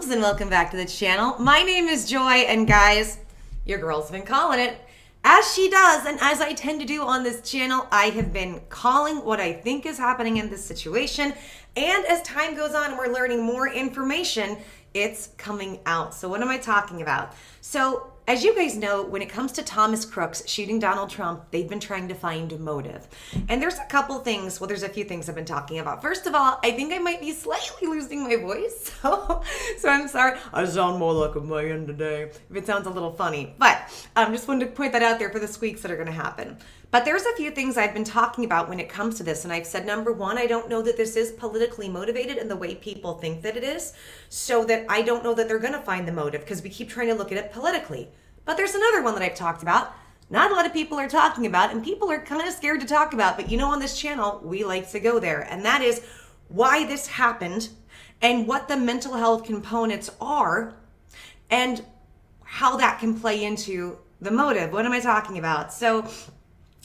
loves, and welcome back to the channel. My name is Joy, and guys, your girl's been calling it. As she does, and as I tend to do on this channel, I have been calling what I think is happening in this situation, and as time goes on and we're learning more information, it's coming out. So what am I talking about? So as you guys know, when it comes to Thomas Crooks shooting Donald Trump, they've been trying to find a motive. And there's a couple things, well, there's a few things I've been talking about. First of all, I think I might be slightly losing my voice. So I'm sorry. I sound more like a man today, if it sounds a little funny. But I just wanted to point that out there for the squeaks that are going to happen. But there's a few things I've been talking about when it comes to this. And I've said, number one, I don't know that this is politically motivated in the way people think that it is. So that I don't know that they're going to find the motive because we keep trying to look at it politically. But there's another one that I've talked about. Not a lot of people are talking about, and people are kind of scared to talk about. But you know, on this channel, we like to go there. And that is why this happened and what the mental health components are and how that can play into the motive. What am I talking about? So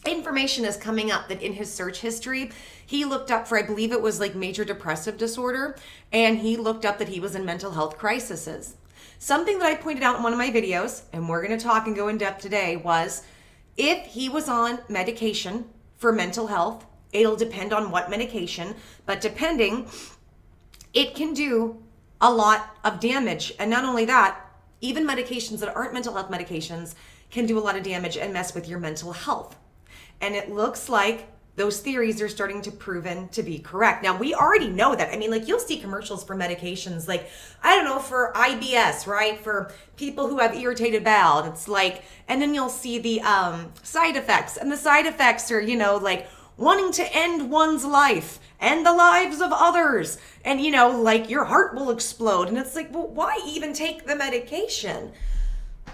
information is coming up that in his search history, he looked up for, I believe it was like major depressive disorder, and he looked up that he was in mental health crises. Something that I pointed out in one of my videos, and we're going to talk and go in depth today, was if he was on medication for mental health, it'll depend on what medication, but depending, it can do a lot of damage. And not only that, even medications that aren't mental health medications can do a lot of damage and mess with your mental health. And it looks like those theories are starting to proven to be correct. Now, we already know that. I mean, like, you'll see commercials for medications, like, I don't know, for IBS, right? For people who have irritated bowel. It's like, and then you'll see the side effects. And the side effects are, you know, like wanting to end one's life and the lives of others. And, you know, like your heart will explode. And it's like, well, why even take the medication?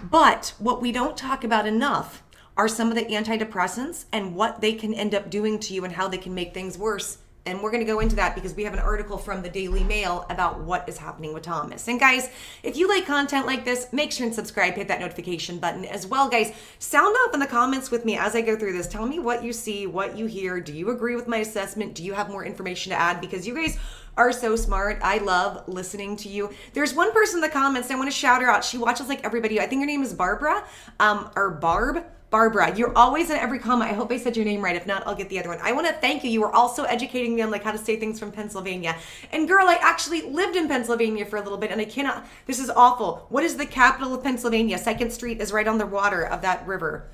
But what we don't talk about enough are some of the antidepressants and what they can end up doing to you and how they can make things worse. And we're going to go into that because we have an article from the Daily Mail about what is happening with Thomas. And guys, if you like content like this, make sure and subscribe, hit that notification button as well. Guys, sound off in the comments with me as I go through this. Tell me what you see, what you hear. Do you agree with my assessment? Do you have more information to add? Because you guys are so smart. I love listening to you. There's one person in the comments, I want to shout her out. She watches like every video. I think her name is Barbara, or Barb. Barbara, you're always in every comment. I hope I said your name right. If not, I'll get the other one. I want to thank you. You were also educating me on like how to say things from Pennsylvania. And girl, I actually lived in Pennsylvania for a little bit, and I cannot, this is awful. What is the capital of Pennsylvania? 2nd Street is right on the water of that river.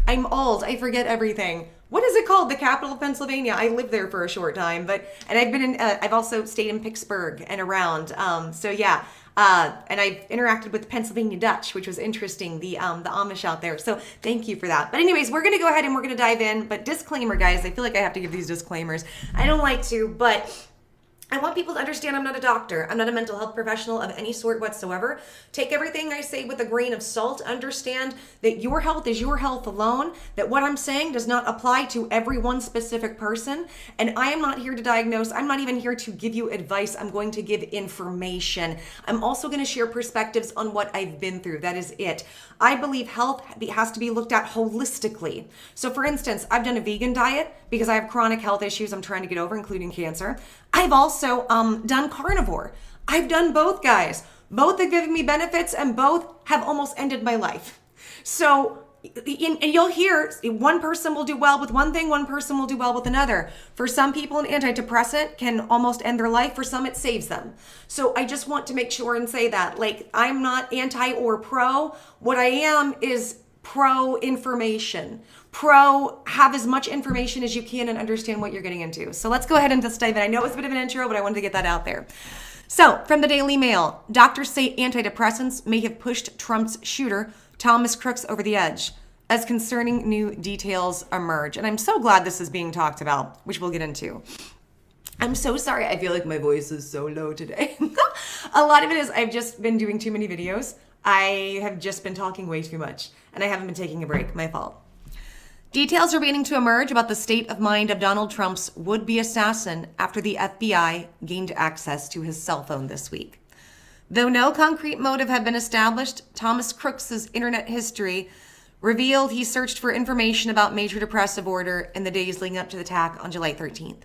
I'm old. I forget everything. What is it called? The capital of Pennsylvania. I lived there for a short time, and I've been in, I've also stayed in Pittsburgh and around. So yeah. And I've interacted with Pennsylvania Dutch, which was interesting, the Amish out there. So thank you for that. But anyways, we're going to go ahead and we're going to dive in. But disclaimer, guys, I feel like I have to give these disclaimers. I don't like to, but I want people to understand I'm not a doctor. I'm not a mental health professional of any sort whatsoever. Take everything I say with a grain of salt. Understand that your health is your health alone, that what I'm saying does not apply to every one specific person. And I am not here to diagnose. I'm not even here to give you advice. I'm going to give information. I'm also going to share perspectives on what I've been through. That is it. I believe health has to be looked at holistically. So for instance, I've done a vegan diet because I have chronic health issues I'm trying to get over, including cancer. I've also done carnivore. I've done both, guys. Both have given me benefits and both have almost ended my life. So, and you'll hear one person will do well with one thing, one person will do well with another. For some people, an antidepressant can almost end their life. For some, it saves them. So I just want to make sure and say that, like, I'm not anti or pro. What I am is pro information. Pro, have as much information as you can and understand what you're getting into. So let's go ahead and just dive in. I know it's a bit of an intro, but I wanted to get that out there. So from the Daily Mail, doctors say antidepressants may have pushed Trump's shooter, Thomas Crooks, over the edge as concerning new details emerge. And I'm so glad this is being talked about, which we'll get into. I'm so sorry. I feel like my voice is so low today. A lot of it is I've just been doing too many videos. I have just been talking way too much, and I haven't been taking a break. My fault. Details are beginning to emerge about the state of mind of Donald Trump's would-be assassin after the FBI gained access to his cell phone this week. Though no concrete motive had been established, Thomas Crooks' internet history revealed he searched for information about major depressive disorder in the days leading up to the attack on July 13th.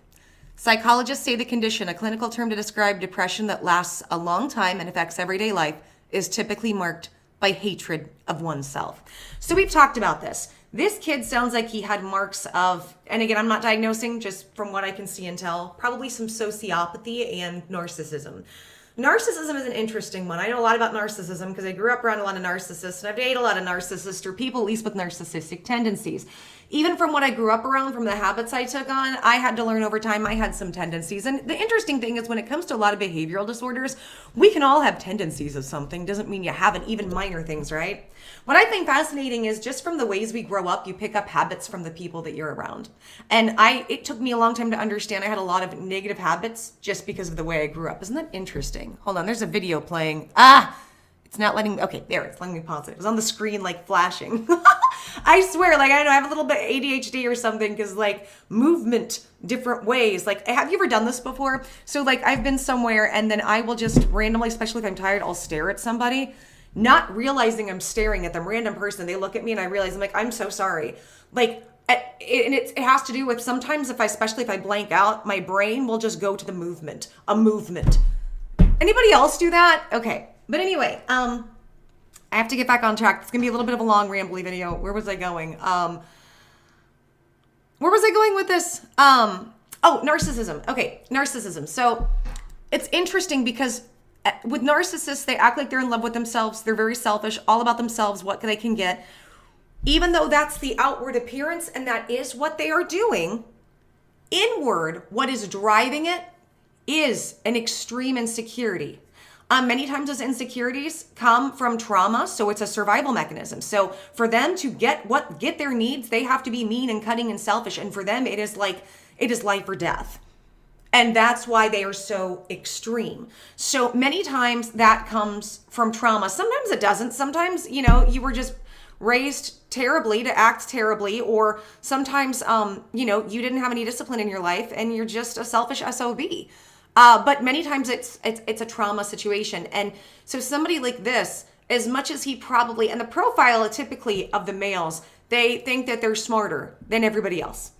Psychologists say the condition, a clinical term to describe depression that lasts a long time and affects everyday life, is typically marked by hatred of oneself. So we've talked about this. This kid sounds like he had marks of, and again, I'm not diagnosing, just from what I can see and tell, probably some sociopathy and narcissism. Narcissism is an interesting one. I know a lot about narcissism because I grew up around a lot of narcissists, and I've dated a lot of narcissists or people at least with narcissistic tendencies. Even from what I grew up around, from the habits I took on, I had to learn over time I had some tendencies. And the interesting thing is when it comes to a lot of behavioral disorders, we can all have tendencies of something. Doesn't mean you haven't, even minor things, right? What I think fascinating is just from the ways we grow up, you pick up habits from the people that you're around. And it took me a long time to understand I had a lot of negative habits just because of the way I grew up. Isn't that interesting? Hold on, there's a video playing. It's not letting me, okay, there, it's letting me pause it. It was on the screen, like, flashing. I swear, like, I don't know, I have a little bit of ADHD or something, because, like, movement, different ways. Like, have you ever done this before? So, like, I've been somewhere, and then I will just randomly, especially if I'm tired, I'll stare at somebody, not realizing I'm staring at them, random person. They look at me, and I realize, I'm like, I'm so sorry. Like, and it has to do with sometimes especially if I blank out, my brain will just go to the movement, a movement. Anybody else do that? Okay. But anyway, I have to get back on track. It's going to be a little bit of a long, rambly video. Where was I going? Where was I going with this? Narcissism. Okay, narcissism. So it's interesting because with narcissists, they act like they're in love with themselves. They're very selfish, all about themselves, what they can get. Even though that's the outward appearance and that is what they are doing, inward, what is driving it is an extreme insecurity. Many times those insecurities come from trauma, so it's a survival mechanism. So for them to get their needs, they have to be mean and cutting and selfish. And for them, it is life or death. And that's why they are so extreme. So many times that comes from trauma. Sometimes it doesn't. Sometimes, you were just raised terribly to act terribly, or sometimes, you didn't have any discipline in your life and you're just a selfish SOB. But many times it's a trauma situation. And so somebody like this, as much as he probably, and the profile typically of the males, they think that they're smarter than everybody else.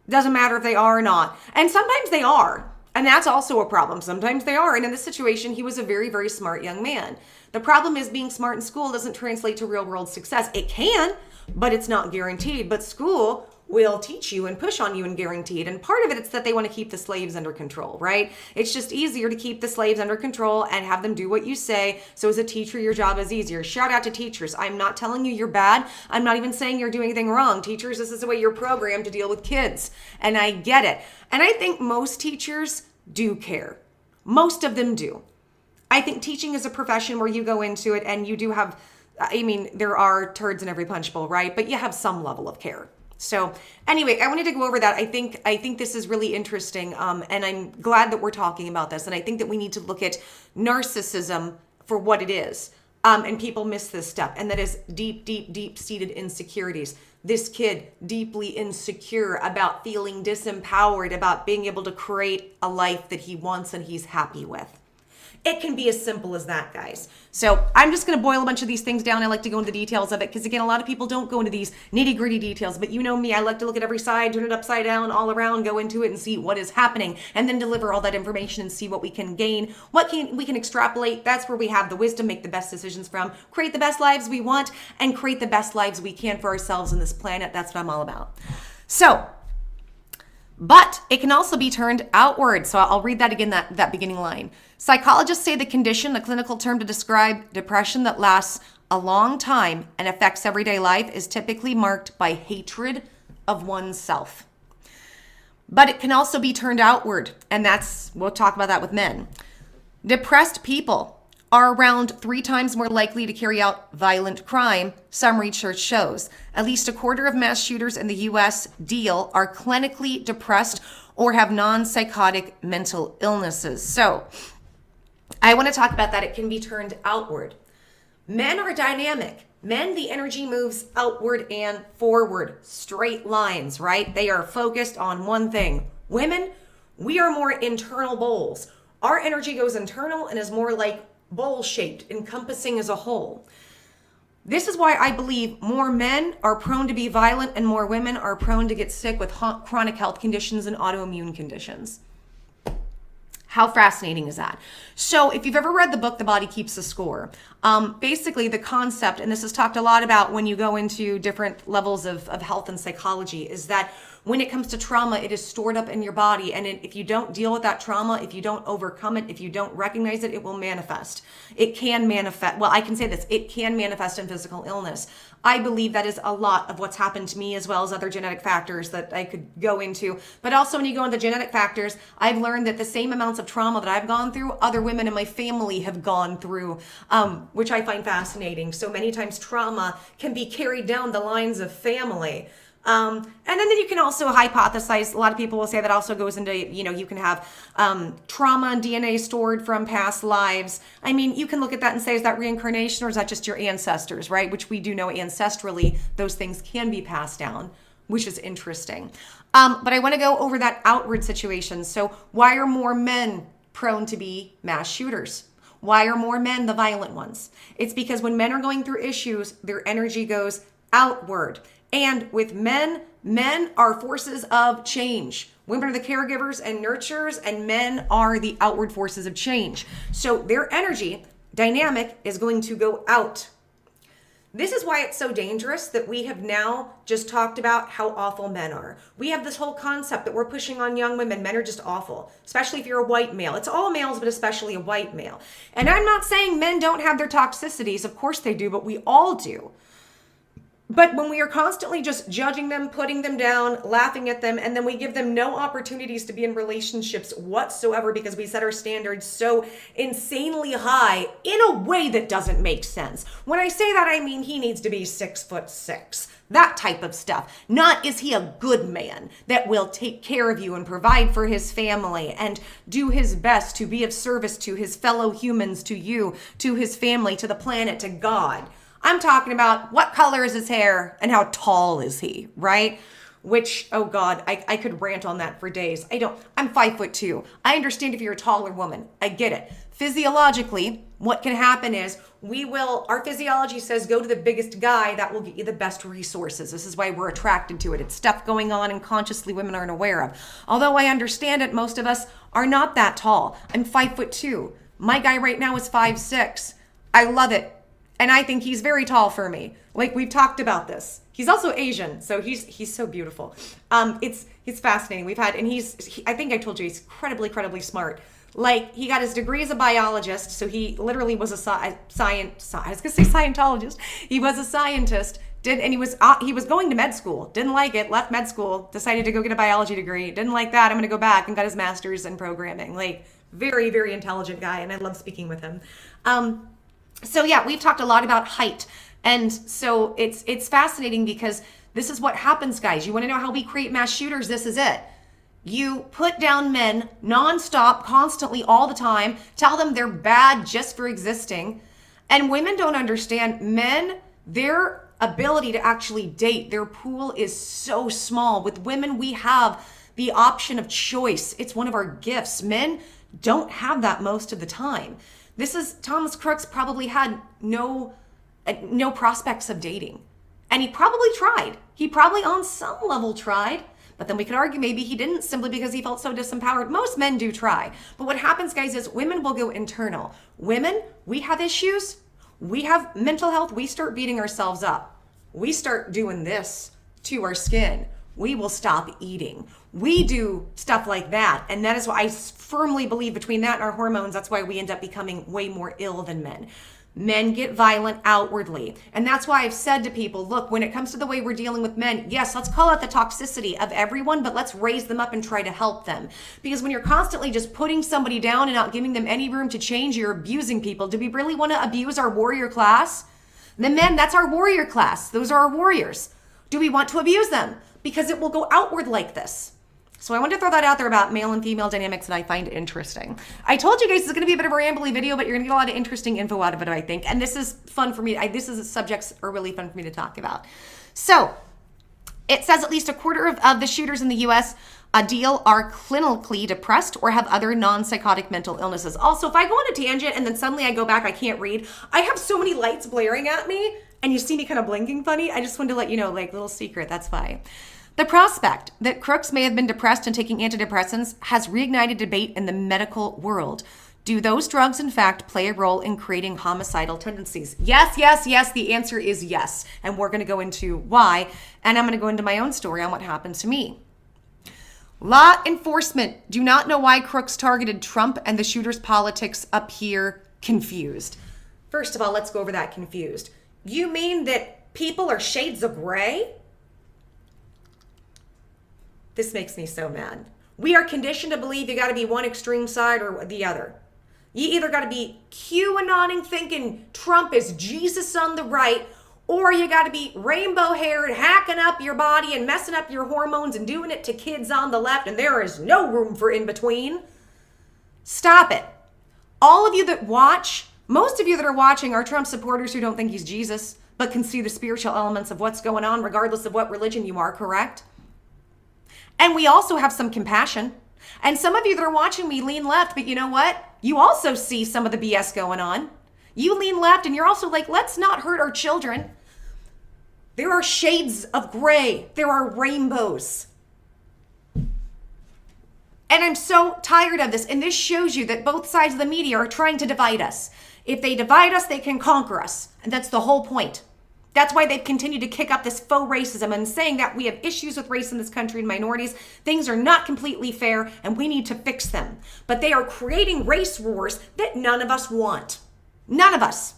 Doesn't matter if they are or not. And sometimes they are. And that's also a problem. Sometimes they are. And in this situation, he was a very, very smart young man. The problem is being smart in school doesn't translate to real world success. It can, but it's not guaranteed. But school will teach you and push on you and guaranteed. And part of it's that they want to keep the slaves under control, right? It's just easier to keep the slaves under control and have them do what you say. So as a teacher, your job is easier. Shout out to teachers. I'm not telling you you're bad. I'm not even saying you're doing anything wrong. Teachers, this is the way you're programmed to deal with kids. And I get it. And I think most teachers do care. Most of them do. I think teaching is a profession where you go into it and you do have, there are turds in every punch bowl, right? But you have some level of care. So anyway, I wanted to go over that. I think this is really interesting, and I'm glad that we're talking about this. And I think that we need to look at narcissism for what it is. And people miss this step, and that is deep, deep, deep-seated insecurities. This kid, deeply insecure about feeling disempowered, about being able to create a life that he wants and he's happy with. It can be as simple as that, guys. So I'm just going to boil a bunch of these things down. I like to go into the details of it because, again, a lot of people don't go into these nitty-gritty details. But you know me, I like to look at every side, turn it upside down, all around, go into it and see what is happening, and then deliver all that information and see what we can gain, we can extrapolate. That's where we have the wisdom, make the best decisions from, create the best lives we want, and create the best lives we can for ourselves on this planet. That's what I'm all about. So, but it can also be turned outward. So I'll read that again, that beginning line. Psychologists say the condition, a clinical term to describe depression that lasts a long time and affects everyday life, is typically marked by hatred of oneself. But it can also be turned outward, and we'll talk about that with men. Depressed people are around 3 times more likely to carry out violent crime, some research shows. At least a quarter of mass shooters in the U.S. are clinically depressed or have non-psychotic mental illnesses. So I want to talk about that. It can be turned outward. Men are dynamic. Men, the energy moves outward and forward, straight lines, right? They are focused on one thing. Women, we are more internal bowls. Our energy goes internal and is more like bowl-shaped, encompassing as a whole. This is why I believe more men are prone to be violent and more women are prone to get sick with chronic health conditions and autoimmune conditions. How fascinating is that? So if you've ever read the book, The Body Keeps the Score, basically the concept, and this is talked a lot about when you go into different levels of health and psychology, is that when it comes to trauma, it is stored up in your body. And if you don't deal with that trauma, if you don't overcome it, if you don't recognize it, it will manifest. It can manifest. Well, I can say this, it can manifest in physical illness. I believe that is a lot of what's happened to me, as well as other genetic factors that I could go into. But also when you go into genetic factors, I've learned that the same amounts of trauma that I've gone through, other women in my family have gone through, which I find fascinating. So many times trauma can be carried down the lines of family. And then you can also hypothesize, a lot of people will say that also goes into, you can have trauma and DNA stored from past lives. I mean, you can look at that and say, is that reincarnation or is that just your ancestors, right? Which we do know ancestrally, those things can be passed down, which is interesting. But I want to go over that outward situation. So why are more men prone to be mass shooters? Why are more men the violent ones? It's because when men are going through issues, their energy goes outward. And with men are forces of change. Women are the caregivers and nurturers, and men are the outward forces of change. So their energy dynamic is going to go out. This is why it's so dangerous that we have now just talked about how awful men are. We have this whole concept that we're pushing on young women. Men are just awful, especially if you're a white male. It's all males, but especially a white male. And I'm not saying men don't have their toxicities. Of course they do, but we all do. But when we are constantly just judging them, putting them down, laughing at them, and then we give them no opportunities to be in relationships whatsoever because we set our standards so insanely high in a way that doesn't make sense. When I say that, I mean he needs to be 6'6", that type of stuff. Not is he a good man that will take care of you and provide for his family and do his best to be of service to his fellow humans, to you, to his family, to the planet, to God. I'm talking about what color is his hair and how tall is he, right? Which, oh God, I could rant on that for days. I'm 5'2". I understand if you're a taller woman. I get it. Physiologically, what can happen is our physiology says go to the biggest guy, that will get you the best resources. This is why we're attracted to it. It's stuff going on and consciously women aren't aware of. Although I understand it, most of us are not that tall. I'm 5'2". My guy right now is 5'6". I love it. And I think he's very tall for me. Like, we've talked about this. He's also Asian, so he's so beautiful. It's fascinating. I think I told you, he's incredibly smart. Like, he got his degree as a biologist, so he literally was a Scientologist. He was a scientist, and he was going to med school, didn't like it, left med school, decided to go get a biology degree, didn't like that, I'm gonna go back, and got his master's in programming. Like, very, very intelligent guy, and I love speaking with him. So yeah, we've talked a lot about height. And so it's fascinating because this is what happens, guys. You want to know how we create mass shooters? This is it. You put down men nonstop, constantly, all the time, tell them they're bad just for existing. And women don't understand. Men, their ability to actually date, their pool is so small. With women, we have the option of choice. It's one of our gifts. Men don't have that most of the time. Thomas Crooks probably had no prospects of dating. And he probably tried. He probably on some level tried. But then we could argue maybe he didn't, simply because he felt so disempowered. Most men do try. But what happens, guys, is women will go internal. Women, we have issues. We have mental health. We start beating ourselves up. We start doing this to our skin. We will stop eating. We do stuff like that. And that is why I firmly believe, between that and our hormones, that's why we end up becoming way more ill than men. Men get violent outwardly. And that's why I've said to people, look, when it comes to the way we're dealing with men, yes, let's call out the toxicity of everyone, but let's raise them up and try to help them. Because when you're constantly just putting somebody down and not giving them any room to change, you're abusing people. Do we really want to abuse our warrior class? The men, that's our warrior class. Those are our warriors. Do we want to abuse them? Because it will go outward like this. So I wanted to throw that out there about male and female dynamics that I find interesting. I told you guys this is going to be a bit of a rambly video, but you're going to get a lot of interesting info out of it, I think. And this is fun for me. Subjects are really fun for me to talk about. So it says at least a quarter of the shooters in the U.S. Deal are clinically depressed or have other non-psychotic mental illnesses. Also, if I go on a tangent and then suddenly I go back, I can't read. I have so many lights blaring at me and you see me kind of blinking funny. I just wanted to let you know, like, little secret, that's why. The prospect that Crooks may have been depressed and taking antidepressants has reignited debate in the medical world. Do those drugs, in fact, play a role in creating homicidal tendencies? Yes, yes, yes. The answer is yes. And we're going to go into why. And I'm going to go into my own story on what happened to me. Law enforcement do not know why Crooks targeted Trump, and the shooter's politics appear confused. First of all, let's go over that confused. You mean that people are shades of gray? This makes me so mad. We are conditioned to believe you got to be one extreme side or the other. You either got to be QAnoning thinking Trump is Jesus on the right, or you got to be rainbow haired, hacking up your body and messing up your hormones and doing it to kids on the left, and there is no room for in between. Stop it. All of you that watch, most of you that are watching are Trump supporters who don't think he's Jesus, but can see the spiritual elements of what's going on regardless of what religion you are, correct? And we also have some compassion. And some of you that are watching me lean left, but you know what? You also see some of the BS going on. You lean left and you're also like, let's not hurt our children. There are shades of gray. There are rainbows. And I'm so tired of this. And this shows you that both sides of the media are trying to divide us. If they divide us, they can conquer us. And that's the whole point. That's why they've continued to kick up this faux racism and saying that we have issues with race in this country and minorities. Things are not completely fair and we need to fix them. But they are creating race wars that none of us want. None of us.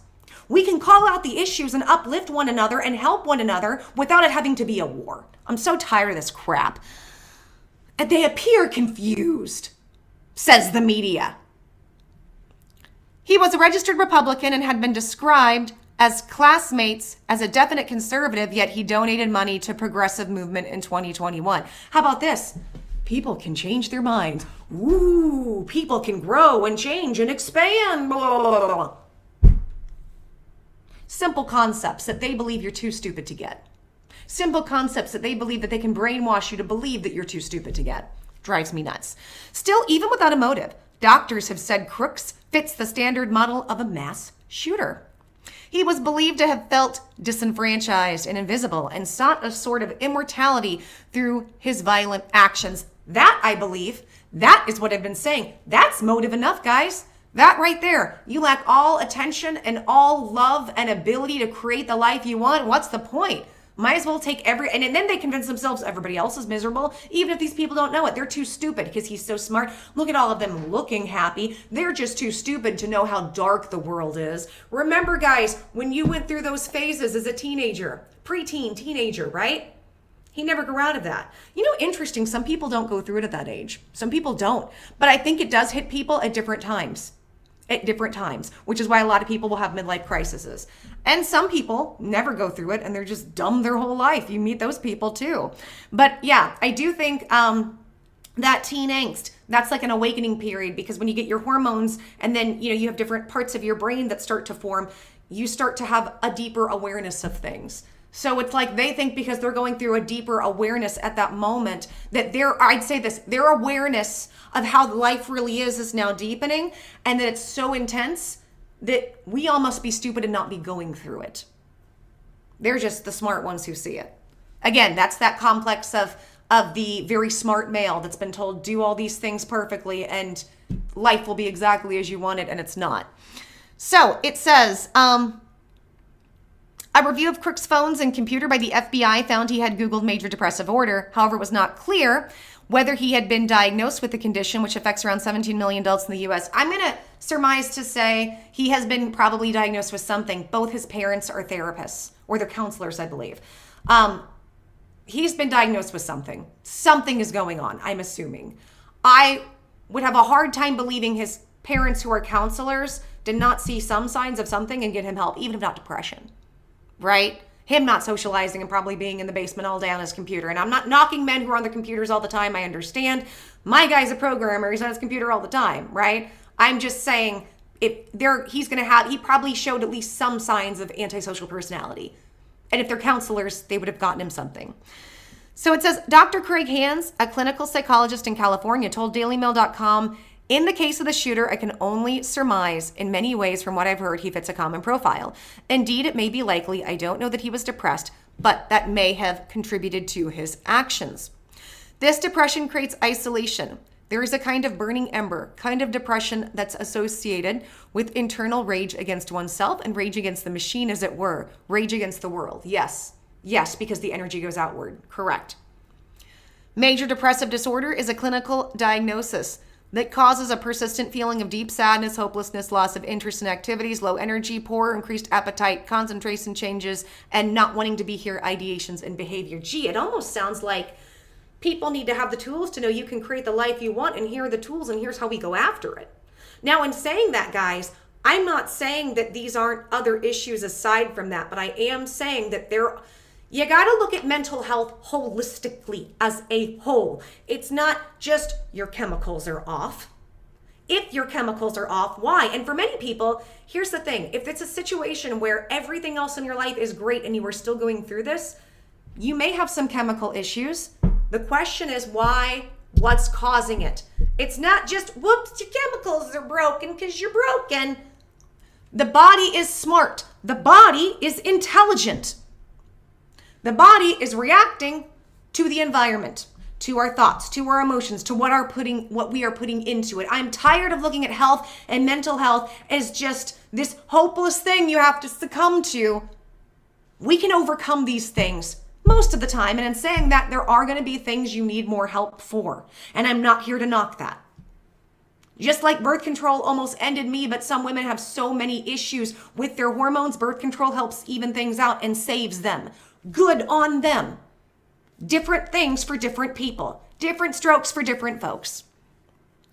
We can call out the issues and uplift one another and help one another without it having to be a war. I'm so tired of this crap. And they appear confused, says the media. He was a registered Republican and had been described as classmates as a definite conservative, yet he donated money to progressive movement in 2021. How about this? People can change their minds. Ooh, people can grow and change and expand. Blah, blah, blah, blah. Simple concepts that they believe you're too stupid to get. Simple concepts that they believe that they can brainwash you to believe that you're too stupid to get. Drives me nuts. Still, even without a motive, doctors have said Crooks fits the standard model of a mass shooter. He was believed to have felt disenfranchised and invisible and sought a sort of immortality through his violent actions. That, I believe, that is what I've been saying. That's motive enough, guys. That right there. You lack all attention and all love and ability to create the life you want. What's the point? Might as well take and then they convince themselves everybody else is miserable, even if these people don't know it. They're too stupid because he's so smart. Look at all of them looking happy. They're just too stupid to know how dark the world is. Remember, guys, when you went through those phases as a teenager, preteen, teenager, right? He never grew out of that. You know, interesting, some people don't go through it at that age. Some people don't. But I think it does hit people at different times. Which is why a lot of people will have midlife crises. And some people never go through it and they're just dumb their whole life. You meet those people too. But yeah, I do think that teen angst, that's like an awakening period, because when you get your hormones and then, you know, you have different parts of your brain that start to form, you start to have a deeper awareness of things. So it's like they think because they're going through a deeper awareness at that moment that their awareness of how life really is now deepening, and that it's so intense that we all must be stupid and not be going through it. They're just the smart ones who see it. Again, that's that complex of the very smart male that's been told do all these things perfectly and life will be exactly as you want it, and it's not. So it says, a review of Crooks' phones and computer by the FBI found he had Googled major depressive disorder. However, it was not clear whether he had been diagnosed with the condition, which affects around 17 million adults in the U.S. I'm going to surmise to say he has been probably diagnosed with something. Both his parents are therapists, or they're counselors, I believe. He's been diagnosed with something. Something is going on, I'm assuming. I would have a hard time believing his parents, who are counselors, did not see some signs of something and get him help, even if not depression. Right? Him not socializing and probably being in the basement all day on his computer. And I'm not knocking men who are on their computers all the time. I understand. My guy's a programmer. He's on his computer all the time, right? I'm just saying he probably showed at least some signs of antisocial personality. And if they're counselors, they would have gotten him something. So it says, Dr. Craig Hands, a clinical psychologist in California, told DailyMail.com In the case of the shooter, I can only surmise in many ways from what I've heard he fits a common profile. Indeed, it may be likely, I don't know that he was depressed, but that may have contributed to his actions. This depression creates isolation. There is a kind of burning ember, kind of depression that's associated with internal rage against oneself and rage against the machine, as it were, rage against the world. Yes, because the energy goes outward. Correct. Major depressive disorder is a clinical diagnosis that causes a persistent feeling of deep sadness, hopelessness, loss of interest in activities, low energy, poor increased appetite, concentration changes, and not wanting to be here, ideations and behavior. Gee, it almost sounds like people need to have the tools to know you can create the life you want, and here are the tools, and here's how we go after it. Now, in saying that, guys, I'm not saying that these aren't other issues aside from that, but I am saying that you got to look at mental health holistically as a whole. It's not just your chemicals are off. If your chemicals are off, why? And for many people, here's the thing. If it's a situation where everything else in your life is great and you are still going through this, you may have some chemical issues. The question is why? What's causing it? It's not just, whoops, your chemicals are broken because you're broken. The body is smart. The body is intelligent. The body is reacting to the environment, to our thoughts, to our emotions, to what we are putting into it. I'm tired of looking at health and mental health as just this hopeless thing you have to succumb to. We can overcome these things most of the time. And in saying that, there are going to be things you need more help for. And I'm not here to knock that. Just like birth control almost ended me, but some women have so many issues with their hormones, birth control helps even things out and saves them. Good on them. Different things for different people. Different strokes for different folks.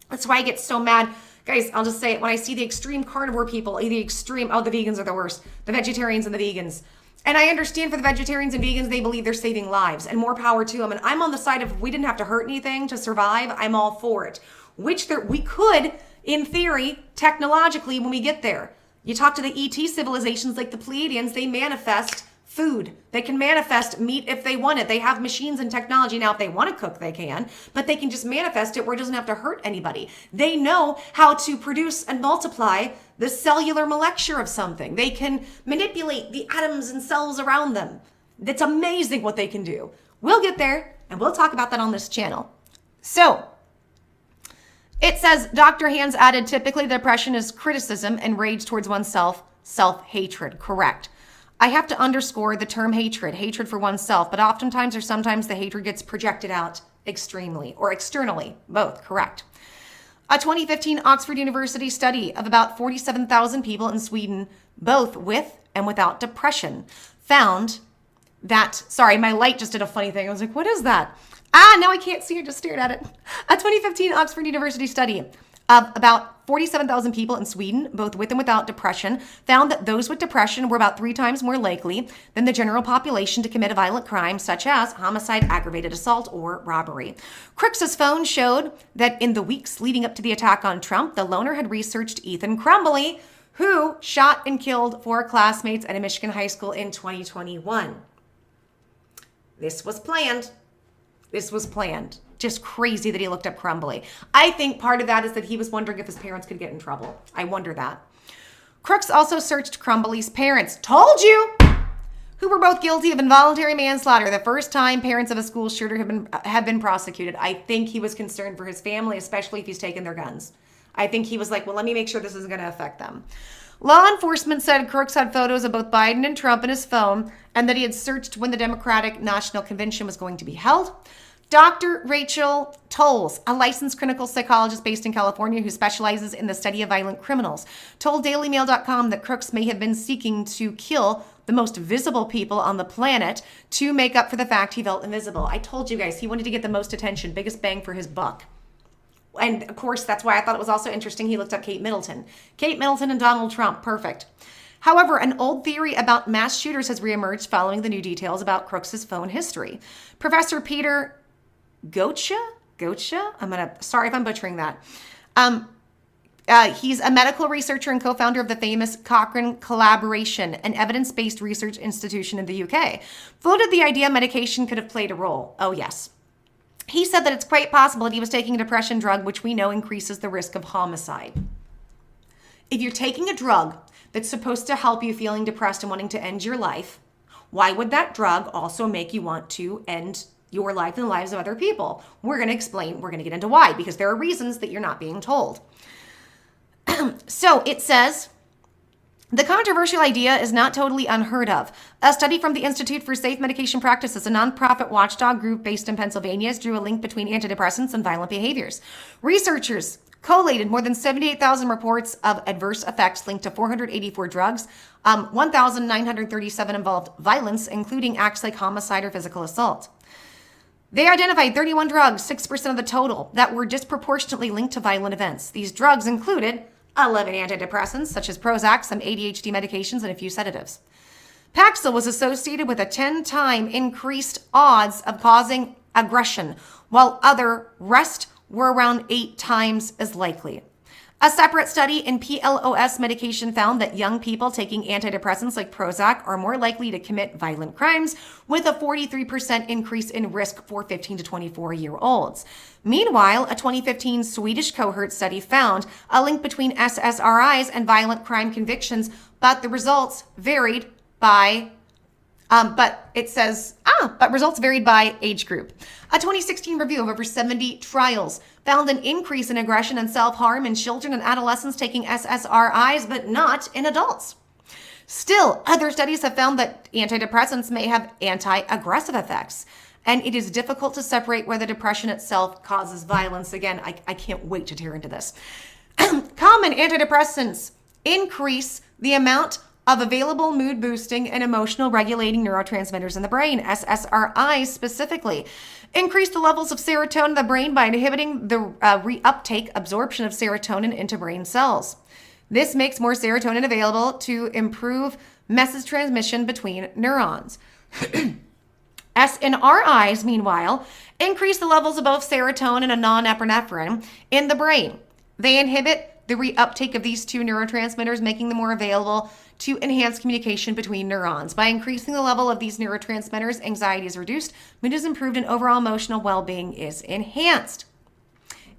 That's why I get so mad. Guys, I'll just say it. When I see the extreme carnivore people, the vegans are the worst. The vegetarians and the vegans. And I understand for the vegetarians and vegans, they believe they're saving lives, and more power to them. And I'm on the side of, if we didn't have to hurt anything to survive, I'm all for it. Which we could, in theory, technologically, when we get there. You talk to the ET civilizations like the Pleiadians, they manifest food. They can manifest meat if they want it. They have machines and technology. Now, if they want to cook, they can, but they can just manifest it where it doesn't have to hurt anybody. They know how to produce and multiply the cellular molecule of something. They can manipulate the atoms and cells around them. It's amazing what they can do. We'll get there, and we'll talk about that on this channel. So, it says, Dr. Hands added, typically depression is criticism and rage towards oneself, self-hatred. Correct. I have to underscore the term hatred for oneself, but oftentimes or sometimes the hatred gets projected out extremely or externally, both. Correct. A 2015 Oxford University study of about 47,000 people in Sweden, both with and without depression, found that, sorry, my light just did a funny thing. I was like, what is that? Now I can't see. I just stared at it. A 2015 Oxford University study of about 47,000 people in Sweden, both with and without depression, found that those with depression were about 3 times more likely than the general population to commit a violent crime such as homicide, aggravated assault, or robbery. Crooks' phone showed that in the weeks leading up to the attack on Trump, the loner had researched Ethan Crumbley, who shot and killed 4 classmates at a Michigan high school in 2021. This was planned. Just crazy that he looked up Crumbley. I think part of that is that he was wondering if his parents could get in trouble. I wonder that. Crooks also searched Crumbley's parents. Told you! Who were both guilty of involuntary manslaughter. The first time parents of a school shooter have been prosecuted. I think he was concerned for his family, especially if he's taken their guns. I think he was like, well, let me make sure this isn't going to affect them. Law enforcement said Crooks had photos of both Biden and Trump in his phone and that he had searched when the Democratic National Convention was going to be held. Dr. Rachel Tolles, a licensed clinical psychologist based in California who specializes in the study of violent criminals, told DailyMail.com that Crooks may have been seeking to kill the most visible people on the planet to make up for the fact he felt invisible. I told you guys, he wanted to get the most attention, biggest bang for his buck. And of course, that's why I thought it was also interesting he looked up Kate Middleton. Kate Middleton and Donald Trump, perfect. However, an old theory about mass shooters has reemerged following the new details about Crooks' phone history. Professor Peter Goethe? Sorry if I'm butchering that. He's a medical researcher and co-founder of the famous Cochrane Collaboration, an evidence-based research institution in the UK. Floated the idea medication could have played a role. Oh, yes. He said that it's quite possible that he was taking a depression drug, which we know increases the risk of homicide. If you're taking a drug that's supposed to help you feeling depressed and wanting to end your life, why would that drug also make you want to end your life and the lives of other people? We're going to get into why, because there are reasons that you're not being told. So it says, the controversial idea is not totally unheard of. A study from the Institute for Safe Medication Practices, a nonprofit watchdog group based in Pennsylvania, drew a link between antidepressants and violent behaviors. Researchers collated more than 78,000 reports of adverse effects linked to 484 drugs. 1,937 involved violence, including acts like homicide or physical assault. They identified 31 drugs, 6% of the total, that were disproportionately linked to violent events. These drugs included 11 antidepressants, such as Prozac, some ADHD medications, and a few sedatives. Paxil was associated with a 10-time increased odds of causing aggression, while other rest were around 8 times as likely. A separate study in PLOS medication found that young people taking antidepressants like Prozac are more likely to commit violent crimes, with a 43% increase in risk for 15 to 24-year-olds. Meanwhile, a 2015 Swedish cohort study found a link between SSRIs and violent crime convictions, but the results varied by results varied by age group. A 2016 review of over 70 trials found an increase in aggression and self-harm in children and adolescents taking SSRIs, but not in adults. Still, other studies have found that antidepressants may have anti-aggressive effects, and it is difficult to separate whether depression itself causes violence. Again, I can't wait to tear into this. Common antidepressants increase the amount of available mood boosting and emotional regulating neurotransmitters in the brain. SSRIs specifically increase the levels of serotonin in the brain by inhibiting the reuptake absorption of serotonin into brain cells. This makes more serotonin available to improve message transmission between neurons. SNRIs, meanwhile, increase the levels of both serotonin and non-epinephrine in the brain. They inhibit the reuptake of these two neurotransmitters, making them more available to enhance communication between neurons. By increasing the level of these neurotransmitters, anxiety is reduced, mood is improved, and overall emotional well-being is enhanced.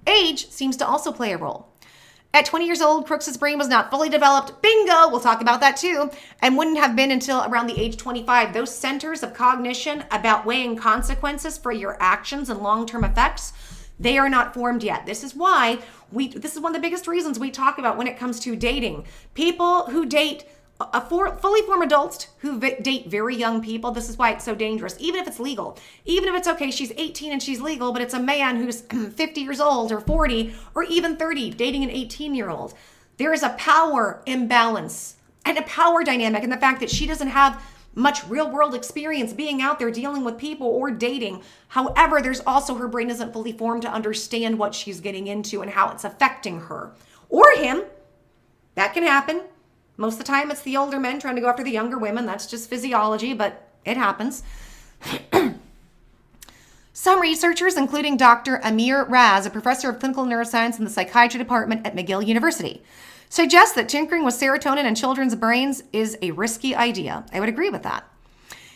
Age seems to also play a role. At 20 years old, Crooks' brain was not fully developed. Bingo! We'll talk about that too. And wouldn't have been until around the age 25. Those centers of cognition about weighing consequences for your actions and long-term effects, they are not formed yet. This is why this is one of the biggest reasons we talk about when it comes to dating. People who date fully formed adults who date very young people, this is why it's so dangerous. Even if it's legal, even if it's okay, she's 18 and she's legal, but it's a man who's 50 years old or 40 or even 30 dating an 18-year-old. There is a power imbalance and a power dynamic in the fact that she doesn't have much real world experience being out there dealing with people or dating. However, there's also her brain isn't fully formed to understand what she's getting into and how it's affecting her or him. That can happen. Most of the time, it's the older men trying to go after the younger women. That's just physiology, but it happens. Some researchers, including Dr. Amir Raz, a professor of clinical neuroscience in the psychiatry department at McGill University, suggest that tinkering with serotonin in children's brains is a risky idea. I would agree with that.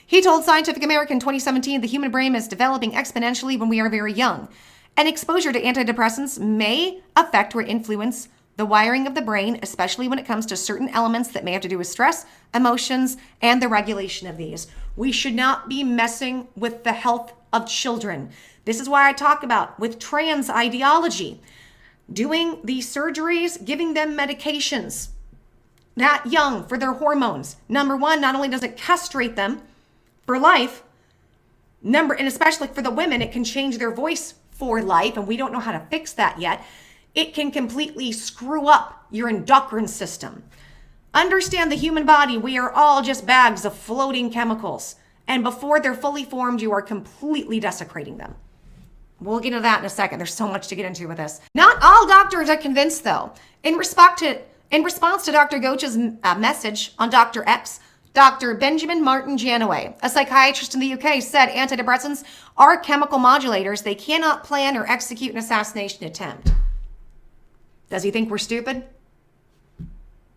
He told Scientific American in 2017, the human brain is developing exponentially when we are very young, and exposure to antidepressants may affect or influence the wiring of the brain, especially when it comes to certain elements that may have to do with stress, emotions, and the regulation of these. We should not be messing with the health of children. This is why I talk about with trans ideology, doing these surgeries, giving them medications that young for their hormones. Number one, not only does it castrate them for life, and especially for the women, it can change their voice for life, and we don't know how to fix that yet. It can completely screw up your endocrine system. Understand the human body, we are all just bags of floating chemicals. And before they're fully formed, you are completely desecrating them. We'll get into that in a second. There's so much to get into with this. Not all doctors are convinced, though. In response to Dr. Goch's message on Dr. X, Dr. Benjamin Martin Janaway, a psychiatrist in the UK, said antidepressants are chemical modulators. They cannot plan or execute an assassination attempt. Does he think we're stupid?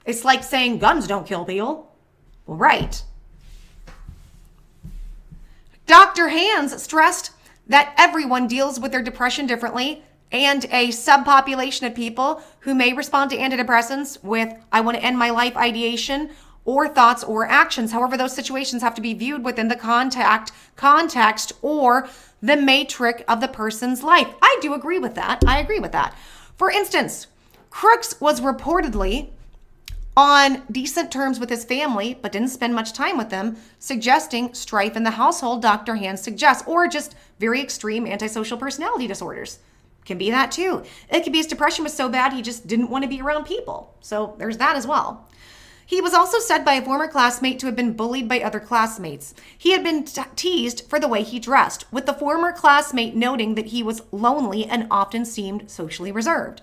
It's like saying guns don't kill people. Well, right. Dr. Hans stressed that everyone deals with their depression differently, and a subpopulation of people who may respond to antidepressants with, I want to end my life ideation or thoughts or actions. However, those situations have to be viewed within the context or the matrix of the person's life. I do agree with that. I agree with that. For instance, Crooks was reportedly on decent terms with his family, but didn't spend much time with them, suggesting strife in the household, Dr. Hand suggests, or just very extreme antisocial personality disorders. Can be that too. It could be his depression was so bad he just didn't want to be around people. So there's that as well. He was also said by a former classmate to have been bullied by other classmates. He had been teased for the way he dressed, with the former classmate noting that he was lonely and often seemed socially reserved.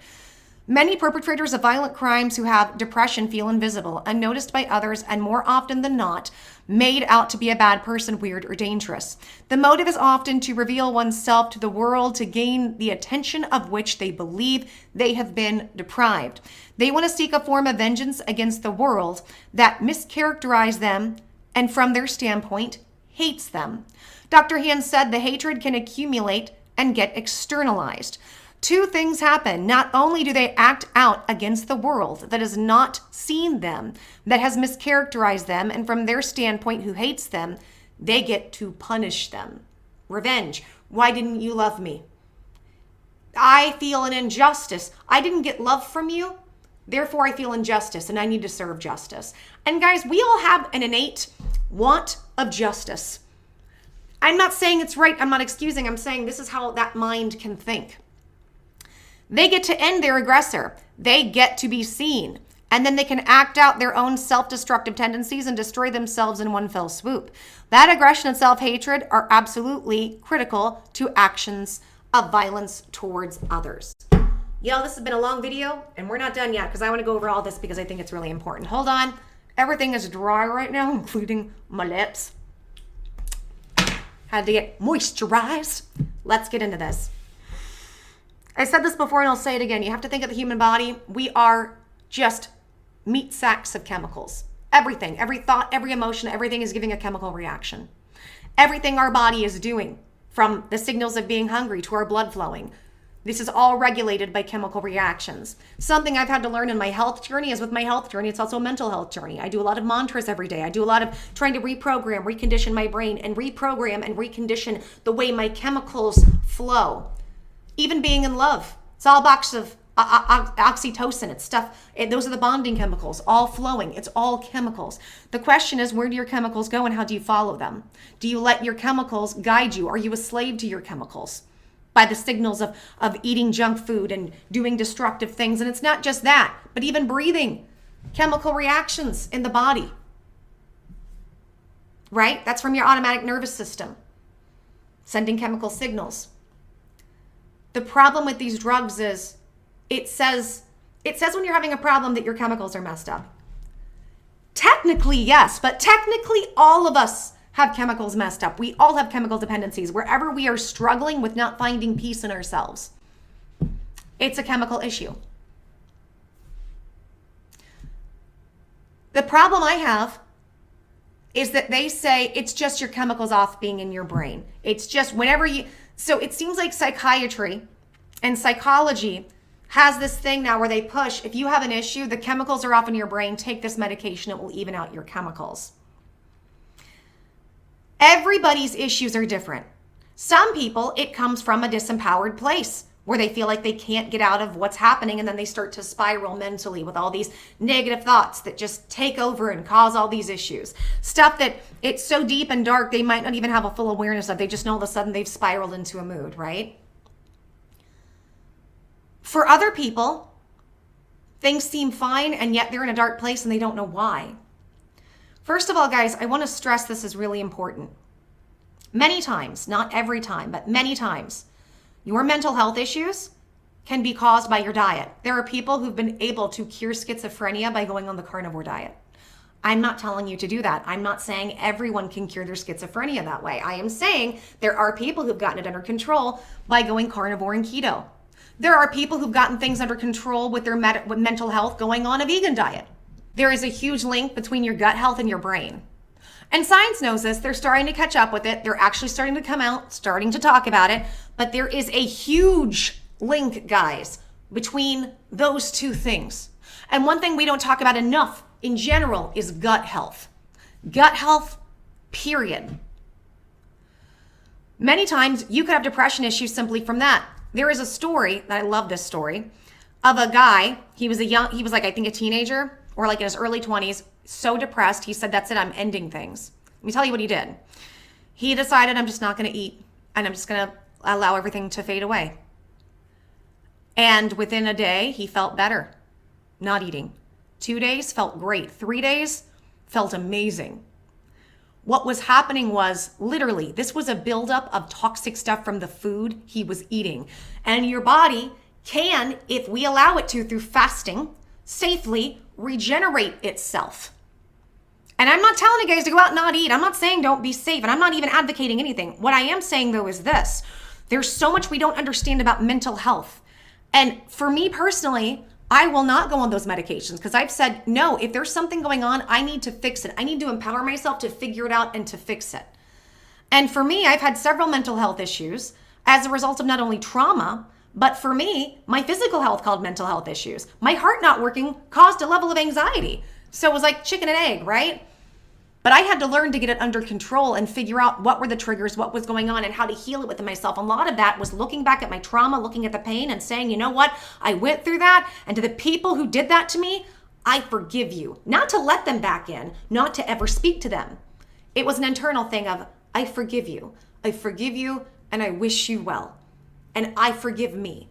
Many perpetrators of violent crimes who have depression feel invisible, unnoticed by others, and more often than not, made out to be a bad person, weird, or dangerous. The motive is often to reveal oneself to the world to gain the attention of which they believe they have been deprived. They want to seek a form of vengeance against the world that mischaracterized them and, from their standpoint, hates them. Dr. Hand said the hatred can accumulate and get externalized. Two things happen. Not only do they act out against the world that has not seen them, that has mischaracterized them, and from their standpoint, who hates them, they get to punish them. Revenge. Why didn't you love me? I feel an injustice. I didn't get love from you, therefore I feel injustice and I need to serve justice. And guys, we all have an innate want of justice. I'm not saying it's right. I'm not excusing. I'm saying this is how that mind can think. They get to end their aggressor. They get to be seen. And then they can act out their own self-destructive tendencies and destroy themselves in one fell swoop. That aggression and self-hatred are absolutely critical to actions of violence towards others. Y'all, this has been a long video, and we're not done yet because I want to go over all this because I think it's really important. Hold on. Everything is dry right now, including my lips. Had to get moisturized. Let's get into this. I said this before and I'll say it again. You have to think of the human body. We are just meat sacks of chemicals. Everything, every thought, every emotion, everything is giving a chemical reaction. Everything our body is doing, from the signals of being hungry to our blood flowing, this is all regulated by chemical reactions. Something I've had to learn in my health journey is with my health journey, it's also a mental health journey. I do a lot of mantras every day. I do a lot of trying to reprogram, recondition my brain, and reprogram and recondition the way my chemicals flow. Even being in love, it's all a box of oxytocin. It's stuff, those are the bonding chemicals, all flowing. It's all chemicals. The question is, where do your chemicals go and how do you follow them? Do you let your chemicals guide you? Are you a slave to your chemicals by the signals of eating junk food and doing destructive things? And it's not just that, but even breathing, chemical reactions in the body, right? That's from your automatic nervous system, sending chemical signals. The problem with these drugs is it says when you're having a problem that your chemicals are messed up. Technically, yes, but technically all of us have chemicals messed up. We all have chemical dependencies. Wherever we are struggling with not finding peace in ourselves, it's a chemical issue. The problem I have is that they say it's just your chemicals off being in your brain. It's just whenever you... So it seems like psychiatry and psychology has this thing now where they push, if you have an issue, the chemicals are off in your brain, take this medication, it will even out your chemicals. Everybody's issues are different. Some people, it comes from a disempowered place where they feel like they can't get out of what's happening, and then they start to spiral mentally with all these negative thoughts that just take over and cause all these issues. Stuff that it's so deep and dark they might not even have a full awareness of. They just know all of a sudden they've spiraled into a mood, right? For other people, things seem fine and yet they're in a dark place and they don't know why. First of all, guys, I want to stress this is really important. Many times, not every time, but many times, your mental health issues can be caused by your diet. There are people who've been able to cure schizophrenia by going on the carnivore diet. I'm not telling you to do that. I'm not saying everyone can cure their schizophrenia that way. I am saying there are people who've gotten it under control by going carnivore and keto. There are people who've gotten things under control with their with mental health going on a vegan diet. There is a huge link between your gut health and your brain. And science knows this. They're starting to catch up with it. They're actually starting to come out, starting to talk about it. But there is a huge link, guys, between those two things. And one thing we don't talk about enough in general is gut health. Gut health, period. Many times you could have depression issues simply from that. There is a story, and I love this story, of a guy, he was like, I think a teenager or like in his early 20s, so depressed, he said, that's it, I'm ending things. Let me tell you what he did. He decided, I'm just not gonna eat and I'm just gonna allow everything to fade away. And within a day, he felt better, not eating. 2 days, felt great. 3 days, felt amazing. What was happening was literally, this was a buildup of toxic stuff from the food he was eating. And your body can, if we allow it to through fasting, safely regenerate itself. And I'm not telling you guys to go out and not eat. I'm not saying don't be safe. And I'm not even advocating anything. What I am saying though is this. There's so much we don't understand about mental health. And for me personally, I will not go on those medications because I've said, no, if there's something going on, I need to fix it. I need to empower myself to figure it out and to fix it. And for me, I've had several mental health issues as a result of not only trauma, but for me, my physical health caused mental health issues. My heart not working caused a level of anxiety. So it was like chicken and egg, right? But I had to learn to get it under control and figure out what were the triggers, what was going on, and how to heal it within myself. A lot of that was looking back at my trauma, looking at the pain and saying, you know what? I went through that. And to the people who did that to me, I forgive you. Not to let them back in, not to ever speak to them. It was an internal thing of, I forgive you. I forgive you and I wish you well. And I forgive me.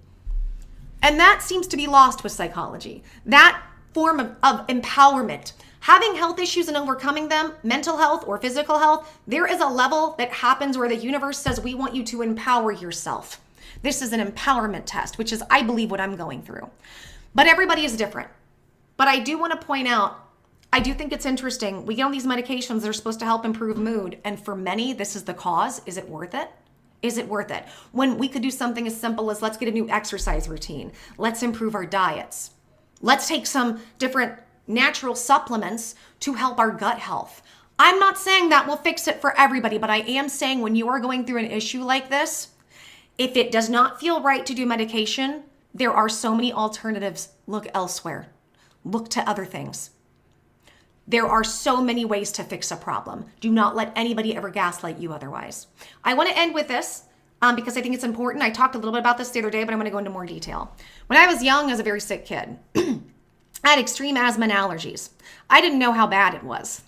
And that seems to be lost with psychology. That form of empowerment. Having health issues and overcoming them, mental health or physical health, there is a level that happens where the universe says we want you to empower yourself. This is an empowerment test, which is, I believe, what I'm going through. But everybody is different. But I do want to point out, I do think it's interesting. We get on these medications that are supposed to help improve mood. And for many, this is the cause. Is it worth it? Is it worth it? When we could do something as simple as let's get a new exercise routine. Let's improve our diets. Let's take some different natural supplements to help our gut health. I'm not saying that will fix it for everybody, but I am saying when you are going through an issue like this, if it does not feel right to do medication, there are so many alternatives. Look elsewhere. Look to other things. There are so many ways to fix a problem. Do not let anybody ever gaslight you otherwise. I want to end with this because I think it's important. I talked a little bit about this the other day, but I'm going to go into more detail. When I was young, I was a very sick kid. I had extreme asthma and allergies. I didn't know how bad it was.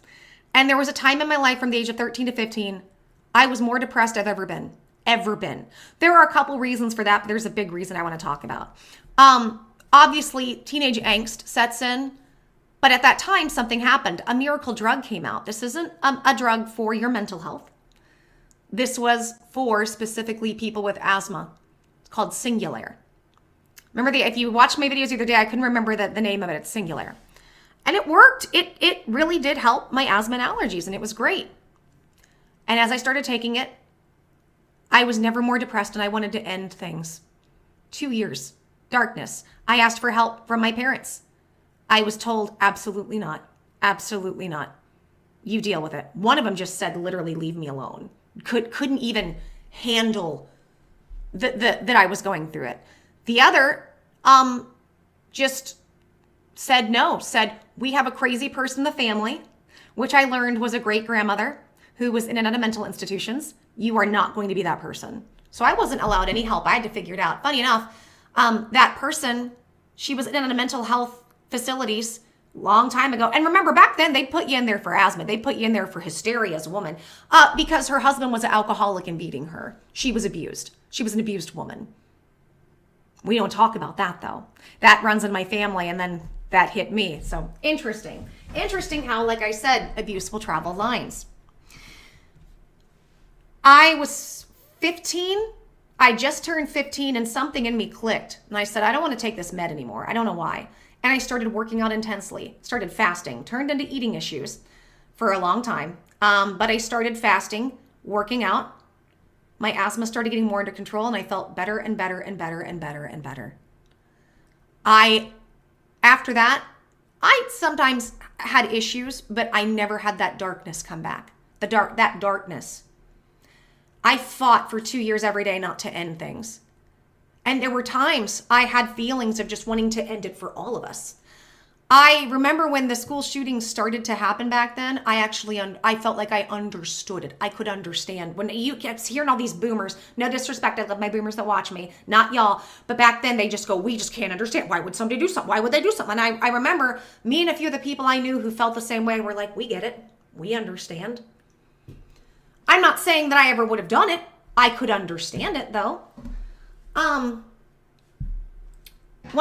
And there was a time in my life from the age of 13 to 15, I was more depressed I've ever been. There are a couple reasons for that, but there's a big reason I want to talk about. Obviously, teenage angst sets in. But at that time, something happened. A miracle drug came out. This isn't a drug for your mental health. This was for specifically people with asthma. It's called Singulair. Remember, if you watched my videos the other day, I couldn't remember the name of it. It's Singulair. And it worked. It really did help my asthma and allergies, and it was great. And as I started taking it, I was never more depressed, and I wanted to end things. 2 years. Darkness. I asked for help from my parents. I was told, absolutely not. Absolutely not. You deal with it. One of them just said, literally, leave me alone. Couldn't even handle that I was going through it. The other just said no, said, we have a crazy person in the family, which I learned was a great grandmother who was in and out of mental institutions. You are not going to be that person. So I wasn't allowed any help. I had to figure it out. Funny enough, that person, she was in and out of mental health facilities long time ago. And remember, back then, they put you in there for asthma. They put you in there for hysteria as a woman because her husband was an alcoholic and beating her. She was abused. She was an abused woman. We don't talk about that, though. That runs in my family, and then that hit me. So interesting. Interesting how, like I said, abuse will travel lines. I was 15. I just turned 15, and something in me clicked. And I said, I don't want to take this med anymore. I don't know why. And I started working out intensely, started fasting, turned into eating issues for a long time. But I started fasting, working out. My asthma started getting more under control, and I felt better and better and better and better and better. After that, I sometimes had issues, but I never had that darkness come back. that darkness. I fought for 2 years every day not to end things. And there were times I had feelings of just wanting to end it for all of us. I remember when the school shootings started to happen back then, I felt like I understood it. I could understand. When you kept hearing all these boomers, no disrespect, I love my boomers that watch me, not y'all, but back then they just go, we just can't understand. Why would somebody do something? Why would they do something? And I remember me and a few of the people I knew who felt the same way were like, we get it. We understand. I'm not saying that I ever would have done it. I could understand it though. When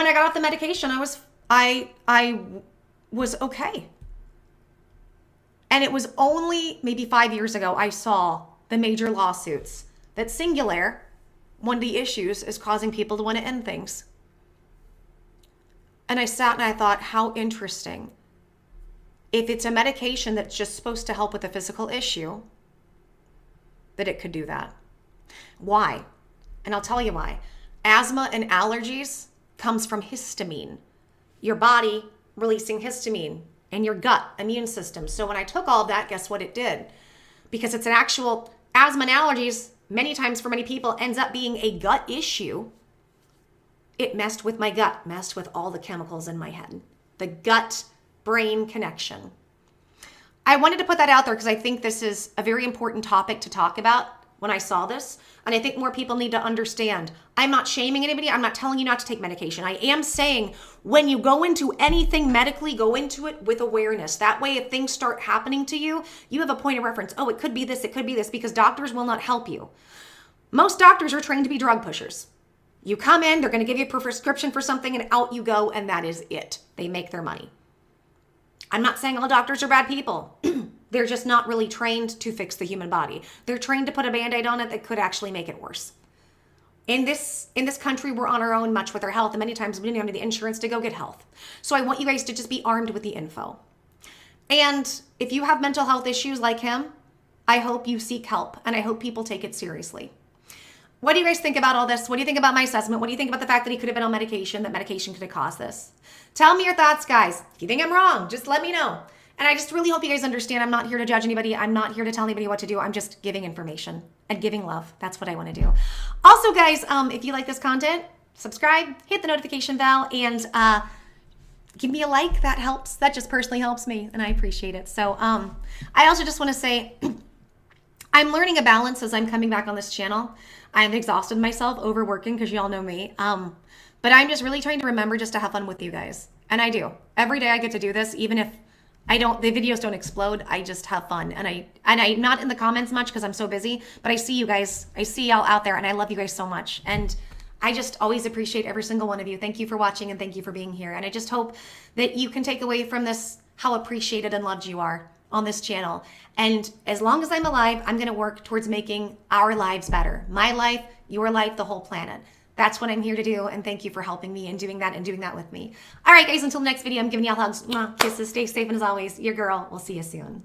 I got off the medication, I was okay. And it was only maybe 5 years ago I saw the major lawsuits that singular, one of the issues is causing people to want to end things. And I sat and I thought, how interesting. If it's a medication that's just supposed to help with a physical issue, that it could do that. Why? And I'll tell you why. Asthma and allergies comes from histamine. Your body releasing histamine and your gut immune system. So when I took all of that, guess what it did? Because it's an actual asthma and allergies, many times for many people, ends up being a gut issue. It messed with my gut, messed with all the chemicals in my head. The gut-brain connection. I wanted to put that out there because I think this is a very important topic to talk about when I saw this. And I think more people need to understand. I'm not shaming anybody. I'm not telling you not to take medication. I am saying when you go into anything medically, go into it with awareness. That way, if things start happening to you, you have a point of reference. Oh, it could be this, because doctors will not help you. Most doctors are trained to be drug pushers. You come in, they're going to give you a prescription for something and out you go, and that is it. They make their money. I'm not saying all doctors are bad people. They're just not really trained to fix the human body. They're trained to put a Band-Aid on it that could actually make it worse. In this country, we're on our own much with our health, and many times we don't have the insurance to go get health. So I want you guys to just be armed with the info. And if you have mental health issues like him, I hope you seek help, and I hope people take it seriously. What do you guys think about all this? What do you think about my assessment? What do you think about the fact that he could have been on medication, that medication could have caused this? Tell me your thoughts, guys. If you think I'm wrong, just let me know. And I just really hope you guys understand I'm not here to judge anybody. I'm not here to tell anybody what to do. I'm just giving information and giving love. That's what I want to do. Also, guys, if you like this content, subscribe, hit the notification bell, and give me a like. That helps. That just personally helps me, and I appreciate it. So I also just want to say I'm learning a balance as I'm coming back on this channel. I've exhausted myself overworking because y'all know me. But I'm just really trying to remember just to have fun with you guys. And I do. Every day I get to do this, even if the videos don't explode, I just have fun. And I'm not in the comments much because I'm so busy, but I see you guys. I see y'all out there, and I love you guys so much. And I just always appreciate every single one of you. Thank you for watching, and thank you for being here. And I just hope that you can take away from this how appreciated and loved you are on this channel. And as long as I'm alive, I'm going to work towards making our lives better. My life, your life, the whole planet. That's what I'm here to do, and thank you for helping me and doing that with me. All right, guys, until the next video, I'm giving y'all hugs, kisses, stay safe, and as always, your girl. We'll see you soon.